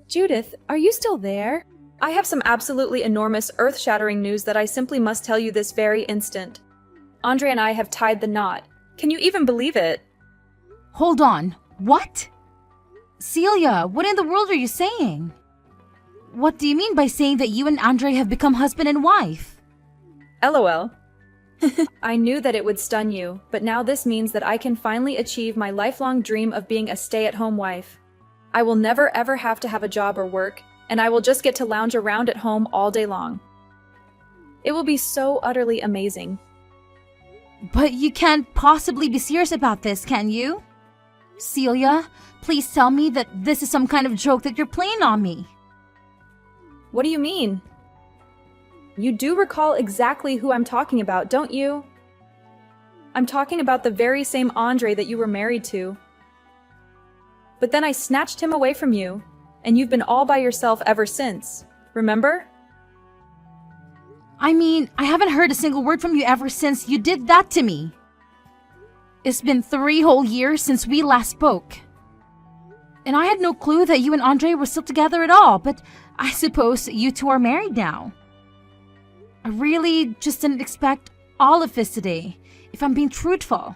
Judith, are you still there? I have some absolutely enormous, earth-shattering news that I simply must tell you this very instant. Andre and I have tied the knot. Can you even believe it? Hold on. What? Celia, what in the world are you saying? What do you mean by saying that you and Andre have become husband and wife? LOL. I knew that it would stun you, but now this means that I can finally achieve my lifelong dream of being a stay-at-home wife. I will never ever have to have a job or work, and I will just get to lounge around at home all day long. It will be so utterly amazing. But you can't possibly be serious about this, can you? Celia, please tell me that this is some kind of joke that you're playing on me. What do you mean? You do recall exactly who I'm talking about, don't you? I'm talking about the very same Andre that you were married to. But then I snatched him away from you, and you've been all by yourself ever since, remember? I mean, I haven't heard a single word from you ever since you did that to me. It's been 3 whole years since we last spoke. And I had no clue that you and Andre were still together at all, but I suppose you two are married now. I really just didn't expect all of this today, if I'm being truthful.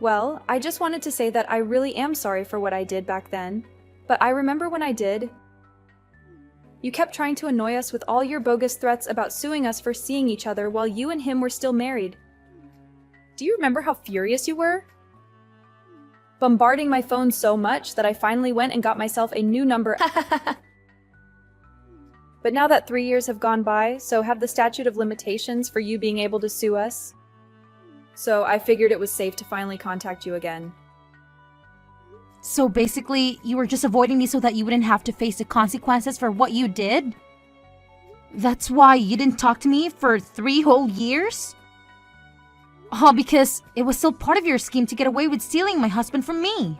Well, I just wanted to say that I really am sorry for what I did back then, but I remember when I did. You kept trying to annoy us with all your bogus threats about suing us for seeing each other while you and him were still married. Do you remember how furious you were? Bombarding my phone so much that I finally went and got myself a new number. But now that 3 years have gone by, so have the statute of limitations for you being able to sue us. So I figured it was safe to finally contact you again. So basically, you were just avoiding me so that you wouldn't have to face the consequences for what you did? That's why you didn't talk to me for 3 whole years? All because it was still part of your scheme to get away with stealing my husband from me.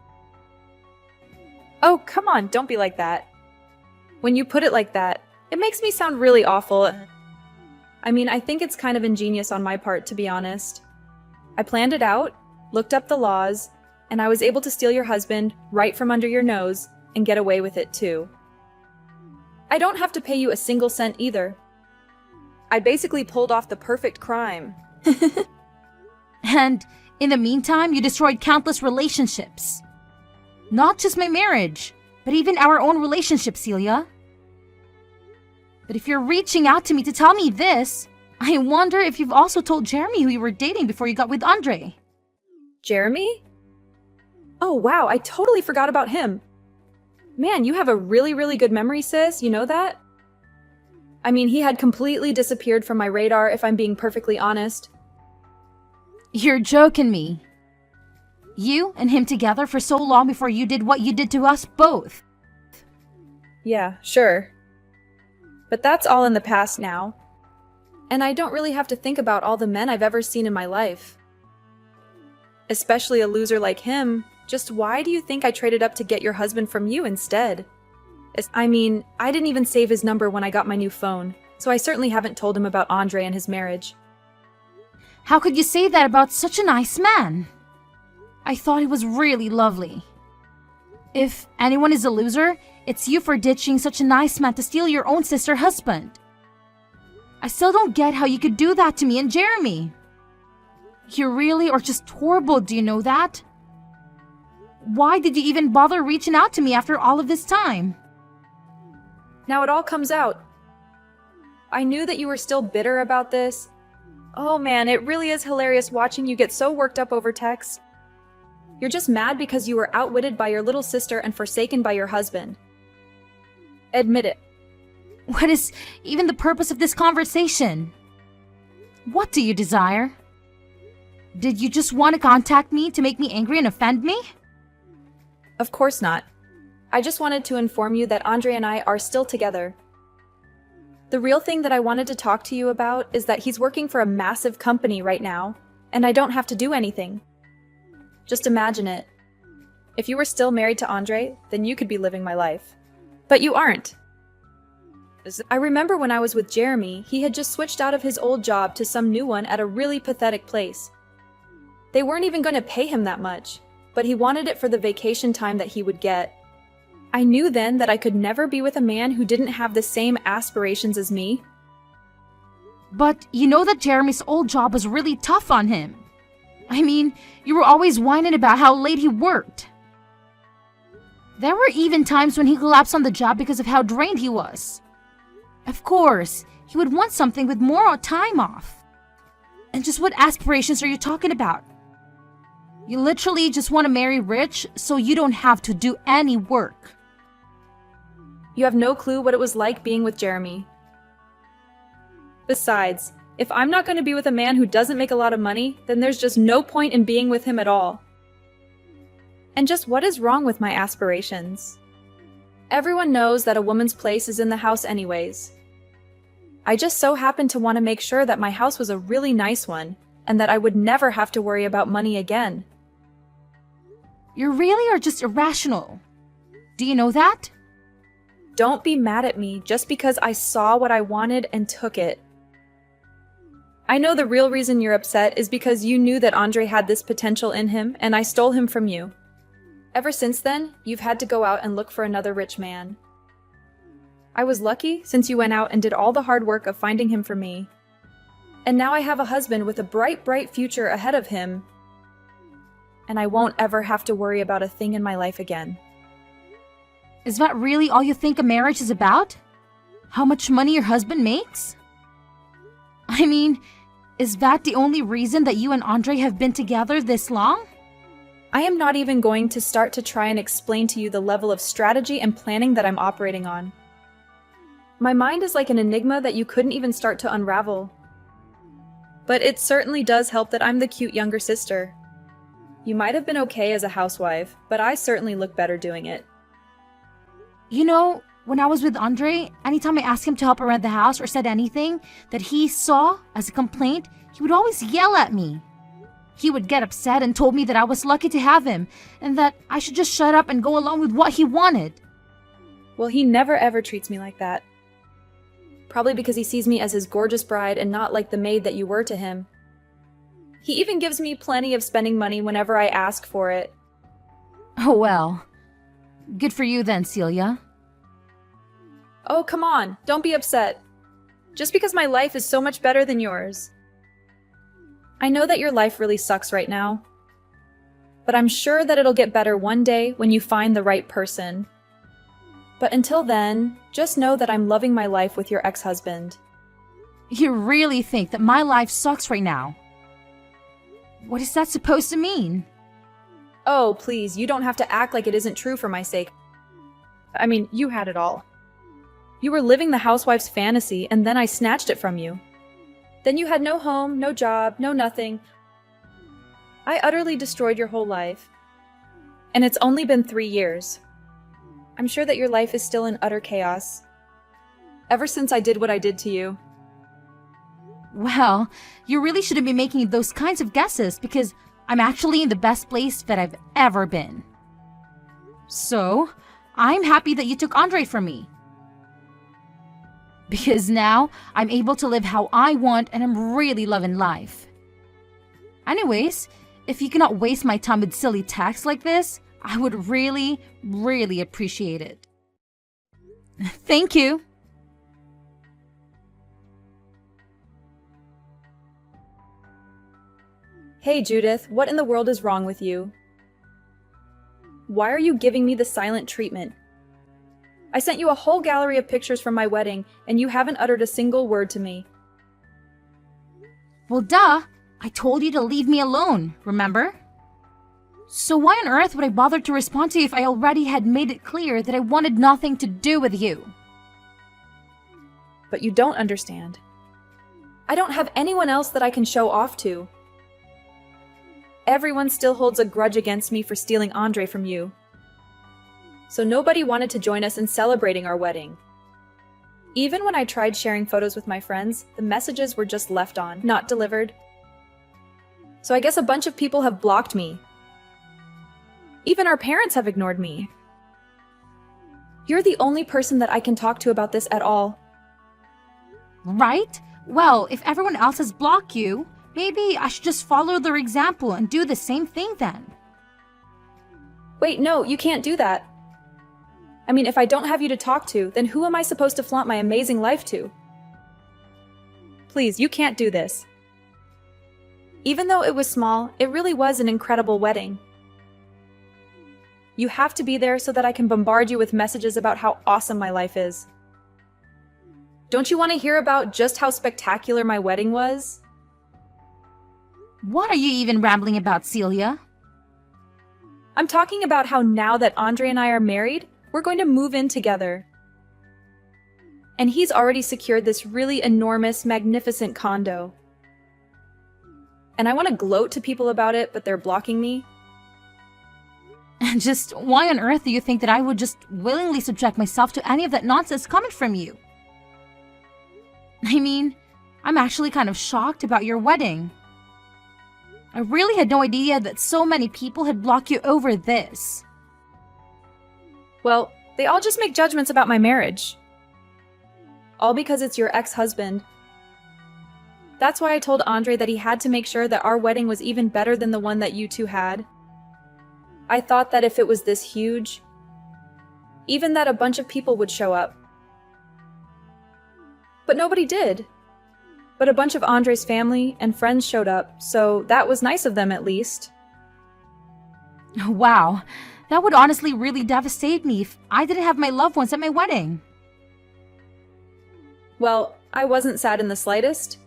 Oh, come on, don't be like that. When you put it like that, it makes me sound really awful. I mean, I think it's kind of ingenious on my part, to be honest. I planned it out, looked up the laws, and I was able to steal your husband right from under your nose and get away with it too. I don't have to pay you a single cent either. I basically pulled off the perfect crime. And in the meantime, you destroyed countless relationships. Not just my marriage, but even our own relationship, Celia. But if you're reaching out to me to tell me this, I wonder if you've also told Jeremy who you were dating before you got with Andre. Jeremy? Oh wow, I totally forgot about him. Man, you have a really good memory, sis, you know that? I mean, he had completely disappeared from my radar, if I'm being perfectly honest. You're joking me. You and him together for so long before you did what you did to us both. Yeah, sure. But that's all in the past now. And I don't really have to think about all the men I've ever seen in my life. Especially a loser like him. Just why do you think I traded up to get your husband from you instead? I mean, I didn't even save his number when I got my new phone, so I certainly haven't told him about Andre and his marriage. How could you say that about such a nice man? I thought he was really lovely. If anyone is a loser, it's you for ditching such a nice man to steal your own sister husband. I still don't get how you could do that to me and Jeremy. You really are just horrible, do you know that? Why did you even bother reaching out to me after all of this time? Now it all comes out. I knew that you were still bitter about this. Oh man, it really is hilarious watching you get so worked up over text. You're just mad because you were outwitted by your little sister and forsaken by your husband. Admit it. What is even the purpose of this conversation? What do you desire? Did you just want to contact me to make me angry and offend me? Of course not. I just wanted to inform you that Andre and I are still together. The real thing that I wanted to talk to you about is that he's working for a massive company right now, and I don't have to do anything. Just imagine it. If you were still married to Andre, then you could be living my life. But you aren't. I remember when I was with Jeremy, he had just switched out of his old job to some new one at a really pathetic place. They weren't even going to pay him that much, but he wanted it for the vacation time that he would get. I knew then that I could never be with a man who didn't have the same aspirations as me. But you know that Jeremy's old job was really tough on him. I mean, you were always whining about how late he worked. There were even times when he collapsed on the job because of how drained he was. Of course, he would want something with more time off. And just what aspirations are you talking about? You literally just want to marry rich so you don't have to do any work. You have no clue what it was like being with Jeremy. Besides, if I'm not going to be with a man who doesn't make a lot of money, then there's just no point in being with him at all. And just what is wrong with my aspirations? Everyone knows that a woman's place is in the house anyways. I just so happened to want to make sure that my house was a really nice one, and that I would never have to worry about money again. You really are just irrational. Do you know that? Don't be mad at me just because I saw what I wanted and took it. I know the real reason you're upset is because you knew that Andre had this potential in him, and I stole him from you. Ever since then, you've had to go out and look for another rich man. I was lucky since you went out and did all the hard work of finding him for me. And now I have a husband with a bright, bright future ahead of him. And I won't ever have to worry about a thing in my life again. Is that really all you think a marriage is about? How much money your husband makes? I mean, is that the only reason that you and Andre have been together this long? I am not even going to start to try and explain to you the level of strategy and planning that I'm operating on. My mind is like an enigma that you couldn't even start to unravel. But it certainly does help that I'm the cute younger sister. You might have been okay as a housewife, but I certainly look better doing it. You know, when I was with Andre, anytime I asked him to help around the house or said anything that he saw as a complaint, he would always yell at me. He would get upset and told me that I was lucky to have him and that I should just shut up and go along with what he wanted. Well, he never ever treats me like that. Probably because he sees me as his gorgeous bride and not like the maid that you were to him. He even gives me plenty of spending money whenever I ask for it. Oh well. Good for you then, Celia. Oh, come on, don't be upset. Just because my life is so much better than yours. I know that your life really sucks right now. But I'm sure that it'll get better one day when you find the right person. But until then, just know that I'm loving my life with your ex-husband. You really think that my life sucks right now? What is that supposed to mean? Oh, please, you don't have to act like it isn't true for my sake. I mean, you had it all. You were living the housewife's fantasy, and then I snatched it from you. Then you had no home, no job, no nothing. I utterly destroyed your whole life. And it's only been 3 years. I'm sure that your life is still in utter chaos. Ever since I did what I did to you. Well, you really shouldn't be making those kinds of guesses because I'm actually in the best place that I've ever been. So, I'm happy that you took Andre from me. Because now, I'm able to live how I want and I'm really loving life. Anyways, if you cannot waste my time with silly texts like this, I would really, really appreciate it. Thank you. Hey Judith, what in the world is wrong with you? Why are you giving me the silent treatment? I sent you a whole gallery of pictures from my wedding, and you haven't uttered a single word to me. Well, duh. I told you to leave me alone, remember? So why on earth would I bother to respond to you if I already had made it clear that I wanted nothing to do with you? But you don't understand. I don't have anyone else that I can show off to. Everyone still holds a grudge against me for stealing Andre from you. So nobody wanted to join us in celebrating our wedding. Even when I tried sharing photos with my friends, the messages were just left on, not delivered. So I guess a bunch of people have blocked me. Even our parents have ignored me. You're the only person that I can talk to about this at all. Right? Well, if everyone else has blocked you, maybe I should just follow their example and do the same thing then. Wait, no, you can't do that. I mean, if I don't have you to talk to, then who am I supposed to flaunt my amazing life to? Please, you can't do this. Even though it was small, it really was an incredible wedding. You have to be there so that I can bombard you with messages about how awesome my life is. Don't you want to hear about just how spectacular my wedding was? What are you even rambling about, Celia? I'm talking about how now that Andre and I are married, we're going to move in together. And he's already secured this really enormous, magnificent condo. And I want to gloat to people about it, but they're blocking me. Just why on earth do you think that I would just willingly subject myself to any of that nonsense coming from you? I mean, I'm actually kind of shocked about your wedding. I really had no idea that so many people had blocked you over this. Well, they all just make judgments about my marriage. All because it's your ex-husband. That's why I told Andre that he had to make sure that our wedding was even better than the one that you two had. I thought that if it was this huge, even that a bunch of people would show up. But nobody did. But a bunch of Andre's family and friends showed up, so that was nice of them at least. Wow, that would honestly really devastate me if I didn't have my loved ones at my wedding. Well, I wasn't sad in the slightest.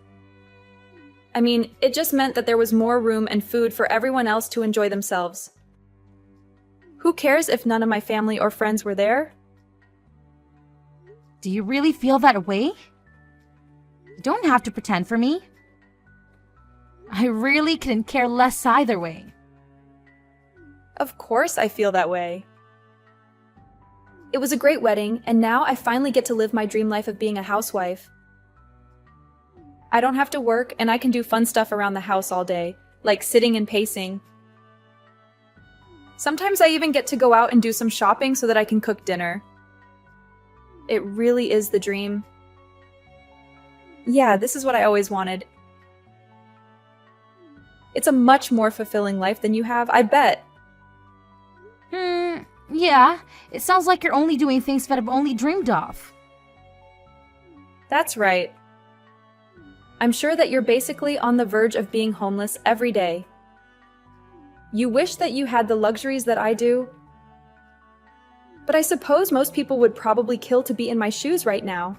I mean, it just meant that there was more room and food for everyone else to enjoy themselves. Who cares if none of my family or friends were there? Do you really feel that way? You don't have to pretend for me. I really couldn't care less either way. Of course I feel that way. It was a great wedding, and now I finally get to live my dream life of being a housewife. I don't have to work, and I can do fun stuff around the house all day, like sitting and pacing. Sometimes I even get to go out and do some shopping so that I can cook dinner. It really is the dream. Yeah, this is what I always wanted. It's a much more fulfilling life than you have, I bet. Yeah, it sounds like you're only doing things that I've only dreamed of. That's right. I'm sure that you're basically on the verge of being homeless every day. You wish that you had the luxuries that I do, but I suppose most people would probably kill to be in my shoes right now.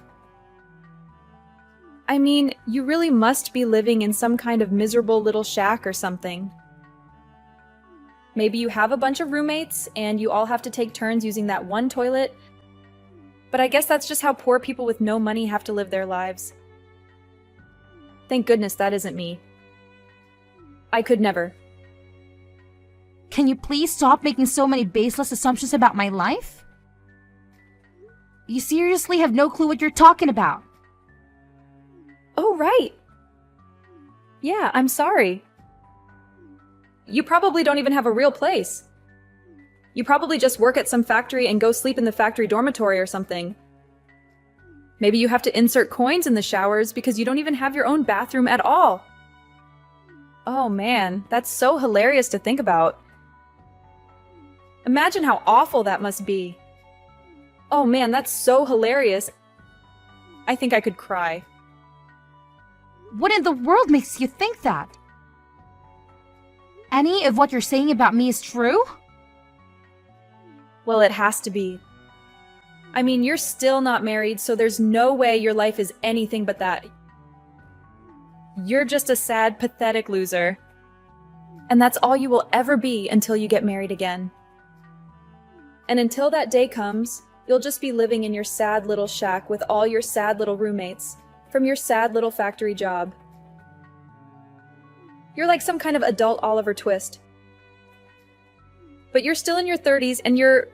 I mean, you really must be living in some kind of miserable little shack or something. Maybe you have a bunch of roommates and you all have to take turns using that one toilet, but I guess that's just how poor people with no money have to live their lives. Thank goodness that isn't me. I could never. Can you please stop making so many baseless assumptions about my life? You seriously have no clue what you're talking about. Oh, right. Yeah, I'm sorry. You probably don't even have a real place. You probably just work at some factory and go sleep in the factory dormitory or something. Maybe you have to insert coins in the showers because you don't even have your own bathroom at all. Oh man, that's so hilarious to think about. Imagine how awful that must be. Oh man, that's so hilarious. I think I could cry. What in the world makes you think that? Any of what you're saying about me is true? Well, it has to be. I mean, you're still not married, so there's no way your life is anything but that. You're just a sad, pathetic loser. And that's all you will ever be until you get married again. And until that day comes, you'll just be living in your sad little shack with all your sad little roommates from your sad little factory job. You're like some kind of adult Oliver Twist. But you're still in your 30s and you're...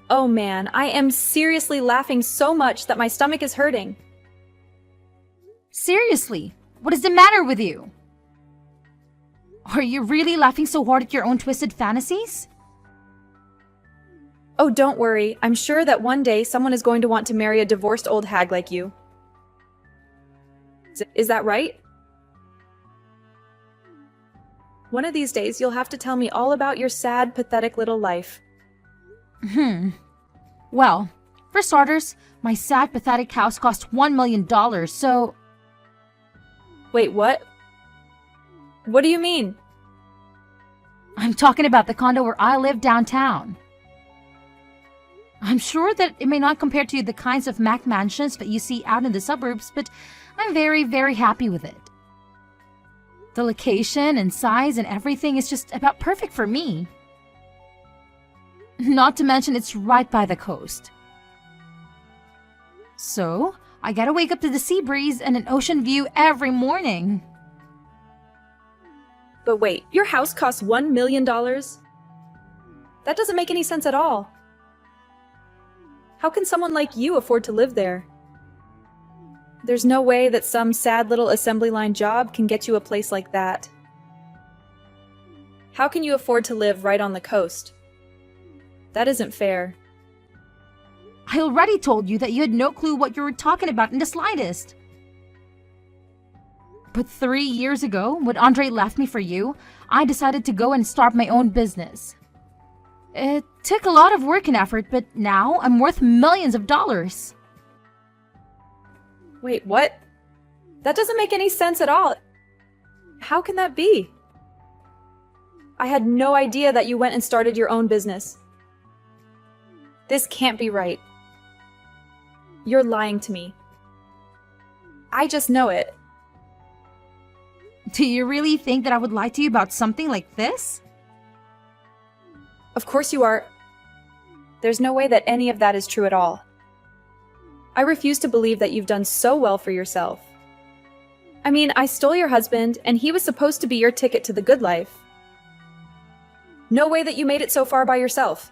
Oh man, I am seriously laughing so much that my stomach is hurting. Seriously, what is the matter with you? Are you really laughing so hard at your own twisted fantasies? Oh, don't worry. I'm sure that one day someone is going to want to marry a divorced old hag like you. Is that right? One of these days, you'll have to tell me all about your sad, pathetic little life. Well, for starters, my sad, pathetic house cost $1 million, so Wait, what? What do you mean? I'm talking about the condo where I live downtown. I'm sure that it may not compare to the kinds of Mac mansions that you see out in the suburbs, but I'm very, very happy with it. The location and size and everything is just about perfect for me. Not to mention it's right by the coast. So, I gotta wake up to the sea breeze and an ocean view every morning. But wait, your house costs $1 million? That doesn't make any sense at all. How can someone like you afford to live there? There's no way that some sad little assembly line job can get you a place like that. How can you afford to live right on the coast? That isn't fair. I already told you that you had no clue what you were talking about in the slightest. But 3 years ago, when Andre left me for you, I decided to go and start my own business. It took a lot of work and effort, but now I'm worth millions of dollars. Wait, what? That doesn't make any sense at all. How can that be? I had no idea that you went and started your own business. This can't be right. You're lying to me. I just know it. Do you really think that I would lie to you about something like this? Of course you are. There's no way that any of that is true at all. I refuse to believe that you've done so well for yourself. I mean, I stole your husband, and he was supposed to be your ticket to the good life. No way that you made it so far by yourself.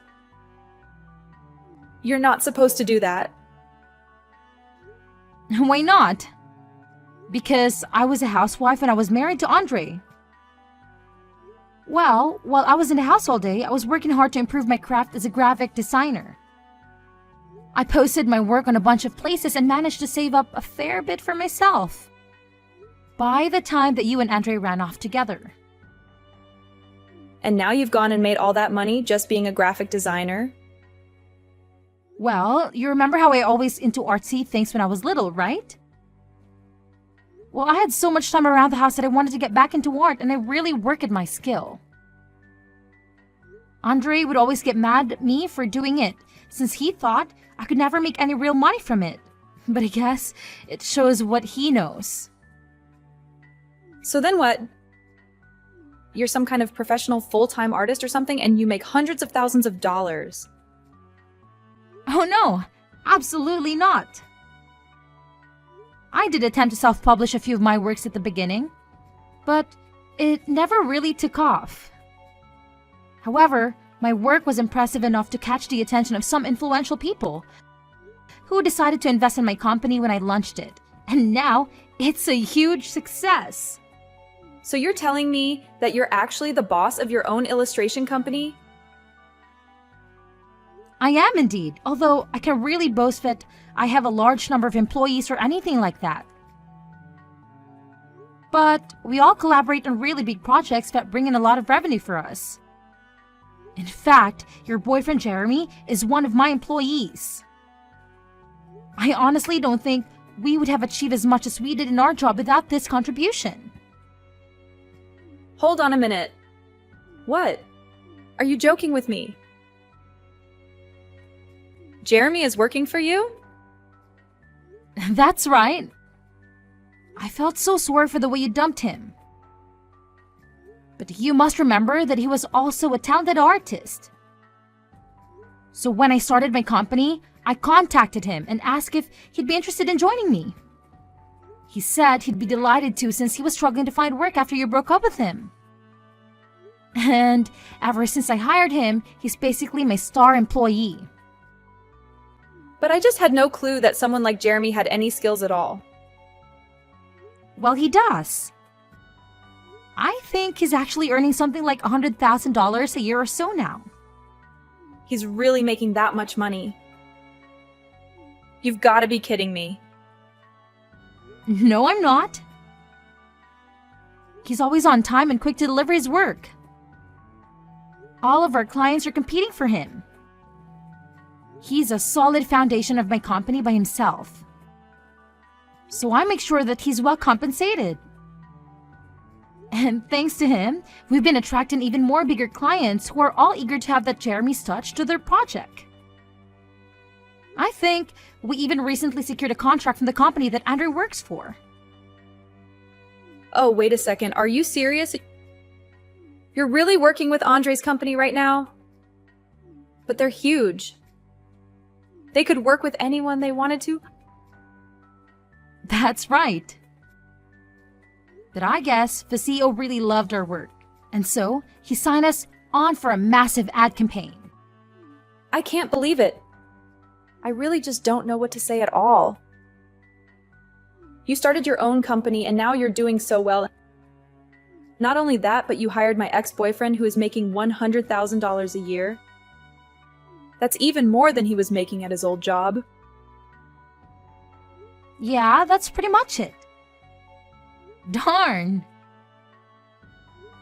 You're not supposed to do that. Why not? Because I was a housewife and I was married to Andre. Well, while I was in the house all day, I was working hard to improve my craft as a graphic designer. I posted my work on a bunch of places and managed to save up a fair bit for myself. By the time that you and Andre ran off together. And now you've gone and made all that money just being a graphic designer? Well, you remember how I always into artsy things when I was little, right? Well, I had so much time around the house that I wanted to get back into art, and I really work at my skill. Andre would always get mad at me for doing it, since he thought I could never make any real money from it. But I guess it shows what he knows. So then what? You're some kind of professional full-time artist or something, and you make hundreds of thousands of dollars. Oh no, absolutely not. I did attempt to self-publish a few of my works at the beginning, but it never really took off. However, my work was impressive enough to catch the attention of some influential people who decided to invest in my company when I launched it, and now it's a huge success. So you're telling me that you're actually the boss of your own illustration company? I am indeed, although I can really boast that I have a large number of employees or anything like that. But we all collaborate on really big projects that bring in a lot of revenue for us. In fact, your boyfriend Jeremy is one of my employees. I honestly don't think we would have achieved as much as we did in our job without this contribution. Hold on a minute. What? Are you joking with me? Jeremy is working for you? That's right. I felt so sorry for the way you dumped him. But you must remember that he was also a talented artist. So when I started my company, I contacted him and asked if he'd be interested in joining me. He said he'd be delighted to since he was struggling to find work after you broke up with him. And ever since I hired him, he's basically my star employee. But I just had no clue that someone like Jeremy had any skills at all. Well, he does. I think he's actually earning something like $100,000 a year or so now. He's really making that much money. You've got to be kidding me. No, I'm not. He's always on time and quick to deliver his work. All of our clients are competing for him. He's a solid foundation of my company by himself. So I make sure that he's well compensated. And thanks to him, we've been attracting even more bigger clients who are all eager to have that Jeremy's touch to their project. I think we even recently secured a contract from the company that Andre works for. Oh, wait a second. Are you serious? You're really working with Andre's company right now? But they're huge. They could work with anyone they wanted to. That's right. But I guess the CEO really loved our work, and so he signed us on for a massive ad campaign. I can't believe it. I really just don't know what to say at all. You started your own company and now you're doing so well. Not only that, but you hired my ex-boyfriend who is making $100,000 a year. That's even more than he was making at his old job. Yeah, that's pretty much it. Darn.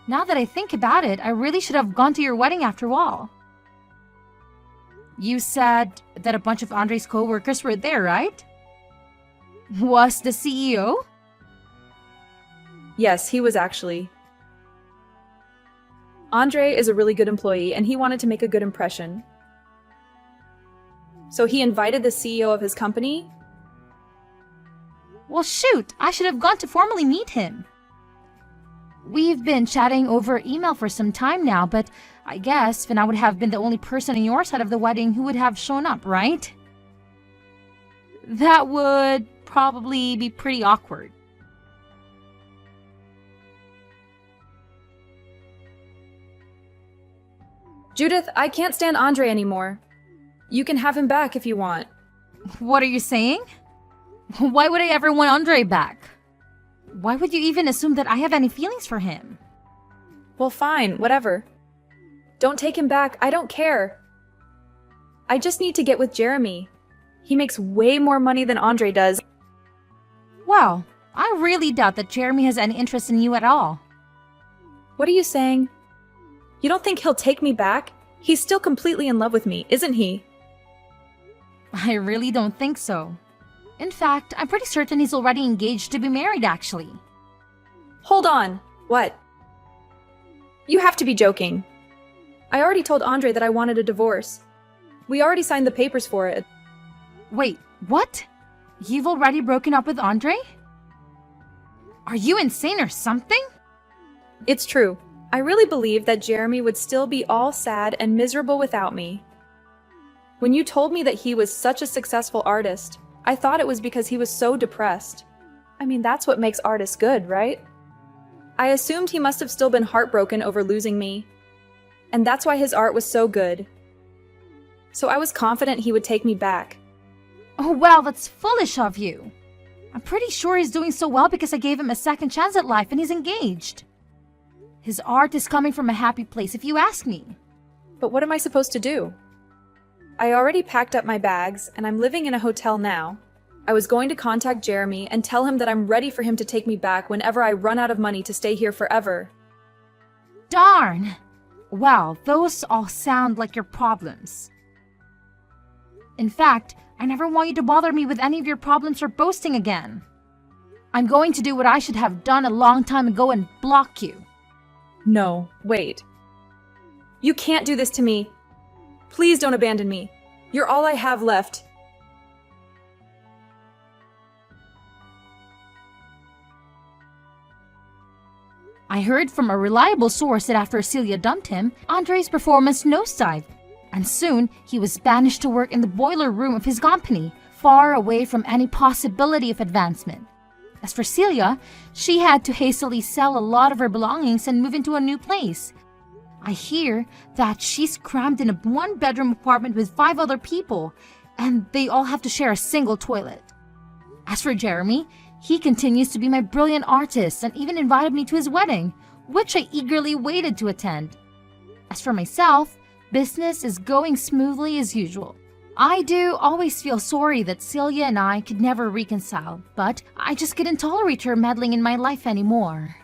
Now that I think about it, I really should have gone to your wedding after all. You said that a bunch of Andre's co-workers were there, right? Was the CEO? Yes, he was actually. Andre is a really good employee and he wanted to make a good impression. So he invited the CEO of his company? Well, shoot, I should have gone to formally meet him. We've been chatting over email for some time now, but I guess then I would have been the only person on your side of the wedding who would have shown up, right? That would probably be pretty awkward. Judith, I can't stand Andre anymore. You can have him back if you want. What are you saying? Why would I ever want Andre back? Why would you even assume that I have any feelings for him? Well, fine, whatever. Don't take him back, I don't care. I just need to get with Jeremy. He makes way more money than Andre does. Well, I really doubt that Jeremy has any interest in you at all. What are you saying? You don't think he'll take me back? He's still completely in love with me, isn't he? I really don't think so. In fact, I'm pretty certain he's already engaged to be married, actually. Hold on. What? You have to be joking. I already told Andre that I wanted a divorce. We already signed the papers for it. Wait, what? You've already broken up with Andre? Are you insane or something? It's true. I really believe that Jeremy would still be all sad and miserable without me. When you told me that he was such a successful artist, I thought it was because he was so depressed. I mean, that's what makes artists good, right? I assumed he must have still been heartbroken over losing me. And that's why his art was so good. So I was confident he would take me back. Oh, well, that's foolish of you. I'm pretty sure he's doing so well because I gave him a second chance at life and he's engaged. His art is coming from a happy place, if you ask me. But what am I supposed to do? I already packed up my bags, and I'm living in a hotel now. I was going to contact Jeremy and tell him that I'm ready for him to take me back whenever I run out of money to stay here forever. Darn! Well, those all sound like your problems. In fact, I never want you to bother me with any of your problems or boasting again. I'm going to do what I should have done a long time ago and block you. No, wait. You can't do this to me. Please don't abandon me. You're all I have left. I heard from a reliable source that after Celia dumped him, Andre's performance nosedived, and soon he was banished to work in the boiler room of his company, far away from any possibility of advancement. As for Celia, she had to hastily sell a lot of her belongings and move into a new place. I hear that she's crammed in a one-bedroom apartment with 5 other people, and they all have to share a single toilet. As for Jeremy, he continues to be my brilliant artist and even invited me to his wedding, which I eagerly waited to attend. As for myself, business is going smoothly as usual. I do always feel sorry that Celia and I could never reconcile, but I just couldn't tolerate her meddling in my life anymore.